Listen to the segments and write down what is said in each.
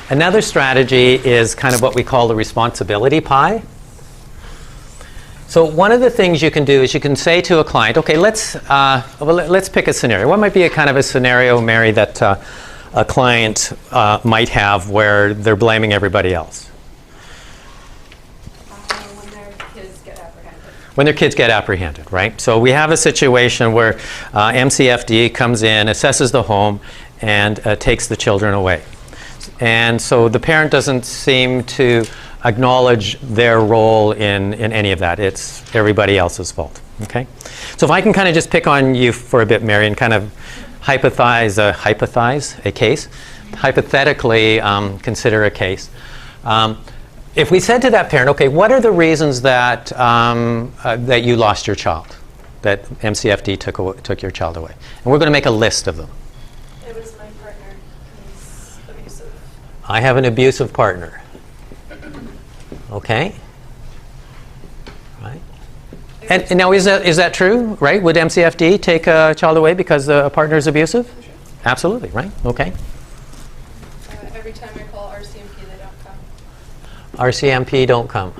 Another strategy is kind of what we call the responsibility pie. So one of the things you can do is you can say to a client, okay, let's pick a scenario. What might be a kind of a scenario, Mary, that a client might have where they're blaming everybody else? When their kids get apprehended. When their kids get apprehended, right? So we have a situation where MCFD comes in, assesses the home, and takes the children away. And so the parent doesn't seem to acknowledge their role in any of that. It's everybody else's fault, okay? So if I can kind of just pick on you for a bit, Mary, and kind of hypothesize a case, hypothetically consider a case. If we said to that parent, okay, what are the reasons that, that you lost your child, that MCFD took your child away? And we're going to make a list of them. It was my partner. He's abusive. I have an abusive partner. Okay. Right. And now is that true, right? Would MCFD take a child away because the partner is abusive? Sure. Absolutely, right? Okay. Every time I call RCMP, they don't come. RCMP don't come.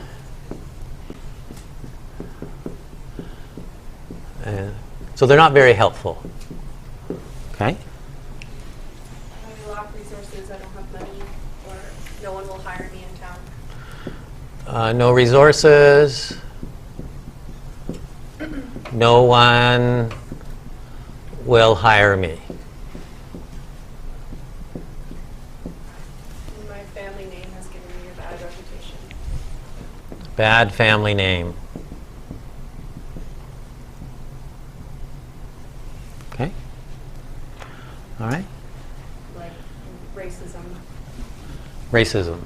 So they're not very helpful. Okay. I lack resources. I don't have money, or no one will hire me in town. No resources. No one will hire me. And my family name has given me a bad reputation. Bad family name. Okay. All right. Like racism. Racism.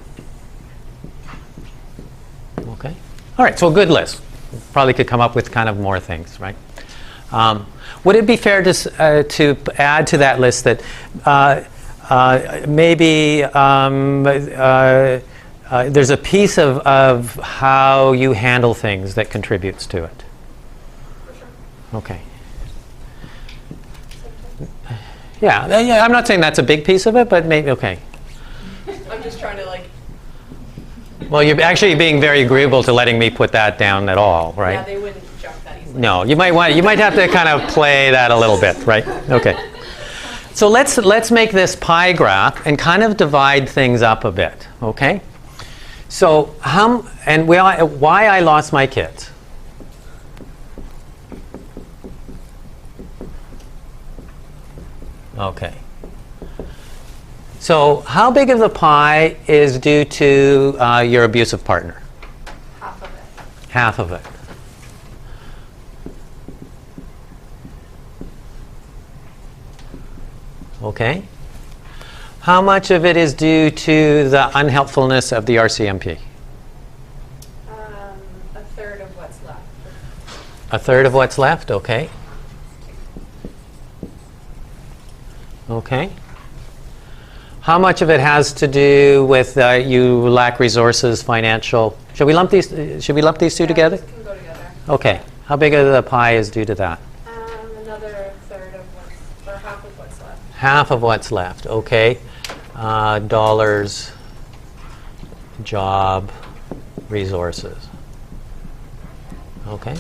Okay. All right, so a good list. Probably could come up with kind of more things, right? Would it be fair to add to that list that maybe there's a piece of how you handle things that contributes to it? For sure. Okay. Yeah, I'm not saying that's a big piece of it, but maybe, okay. I'm just trying to Well, you're actually being very agreeable to letting me put that down at all, right? Yeah, they wouldn't jump that easily. No, you might have to kind of play that a little bit, right? Okay. So let's make this pie graph and kind of divide things up a bit, okay? So why I lost my kids? Okay. So how big of the pie is due to your abusive partner? Half of it. Half of it. Okay. How much of it is due to the unhelpfulness of the RCMP? A third of what's left. A third of what's left? Okay. Okay. How much of it has to do with you lack resources, financial? Should we lump these two together? These can go together. Okay. How big of the pie is due to that? Another third of half of what's left. Half of what's left. Okay. Dollars, job, resources. Okay.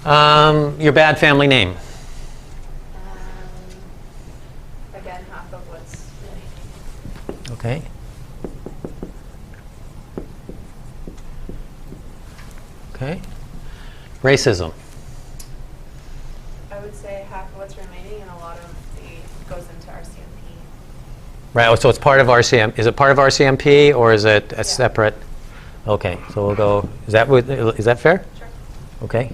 Your bad family name. Again, half of what's remaining. Okay. Okay. Racism. I would say half of what's remaining, and a lot of the goes into RCMP. Right. So it's part of RCM. Is it part of RCMP or is it a separate? Okay. So we'll go. Is that fair? Sure. Okay.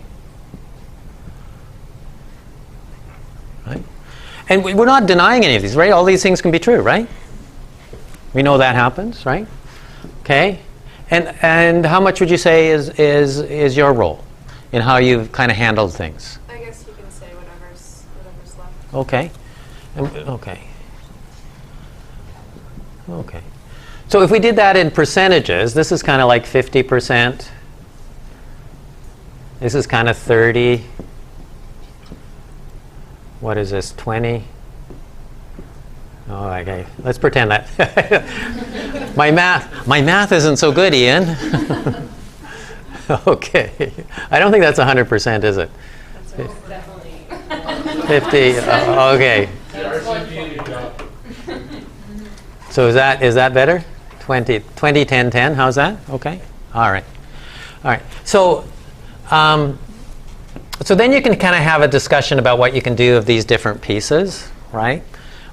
Right. And we're not denying any of these, right? All these things can be true, right? We know that happens, right? Okay. And how much would you say is your role in how you've kind of handled things? I guess you can say whatever's left. Okay. Okay. Okay. So if we did that in percentages, this is kind of like 50%. This is kind of 30. What is this, 20? Oh, okay. Let's pretend that. my math isn't so good, Ian. Okay. I don't think that's 100%, is it? That's definitely 50. Okay. So is that better? 20, 10, 10. How's that? Okay. All right. All right. So so then you can kind of have a discussion about what you can do of these different pieces, right?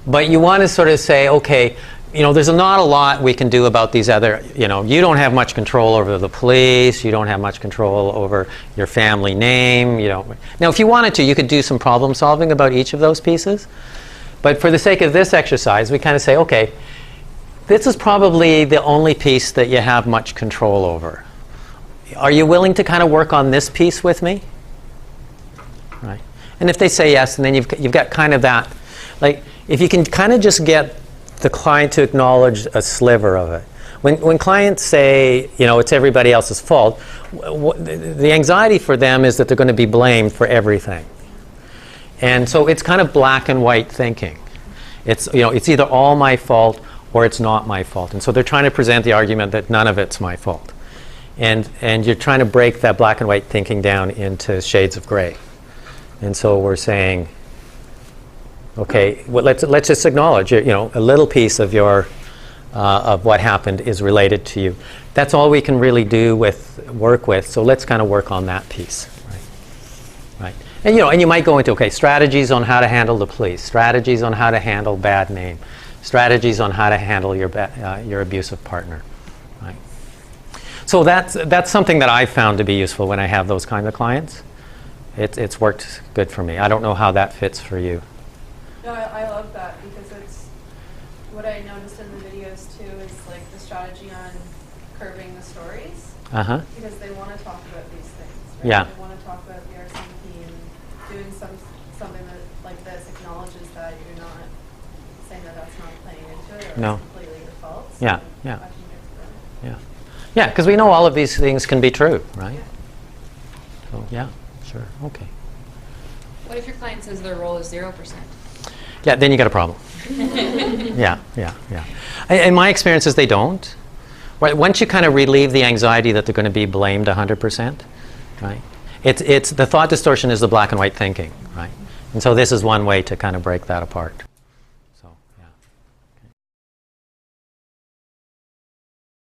But you want to sort of say, okay, there's not a lot we can do about these other, you don't have much control over the police, you don't have much control over your family name, Now, if you wanted to, you could do some problem solving about each of those pieces. But for the sake of this exercise, we kind of say, okay, this is probably the only piece that you have much control over. Are you willing to kind of work on this piece with me? Right. And if they say yes, and then you've got kind of that, like, if you can kind of just get the client to acknowledge a sliver of it. When clients say, it's everybody else's fault, the anxiety for them is that they're going to be blamed for everything. And so it's kind of black and white thinking. It's either all my fault or it's not my fault. And so they're trying to present the argument that none of it's my fault. And you're trying to break that black and white thinking down into shades of gray. And so we're saying, okay, well, let's just acknowledge, a little piece of of what happened is related to you. That's all we can really do work with. So let's kind of work on that piece, right? And and you might go into strategies on how to handle the police, strategies on how to handle bad name, strategies on how to handle your abusive partner, right? So that's something that I've found to be useful when I have those kind of clients. It's worked good for me. I don't know how that fits for you. No, I love that because it's what I noticed in the videos too is like the strategy on curbing the stories. Because they want to talk about these things, right? Yeah. They want to talk about the RCMP and doing something that like this acknowledges that you're not saying that that's not playing into it or No. it's completely your fault. So Yeah, I think it's good. Yeah, because we know all of these things can be true, right? So yeah, sure, okay. What if your client says their role is 0%? Yeah, then you got a problem. Yeah. In my experience is they don't. Right, once you kind of relieve the anxiety that they're going to be blamed 100%, right? It's the thought distortion is the black and white thinking, right? And so this is one way to kind of break that apart.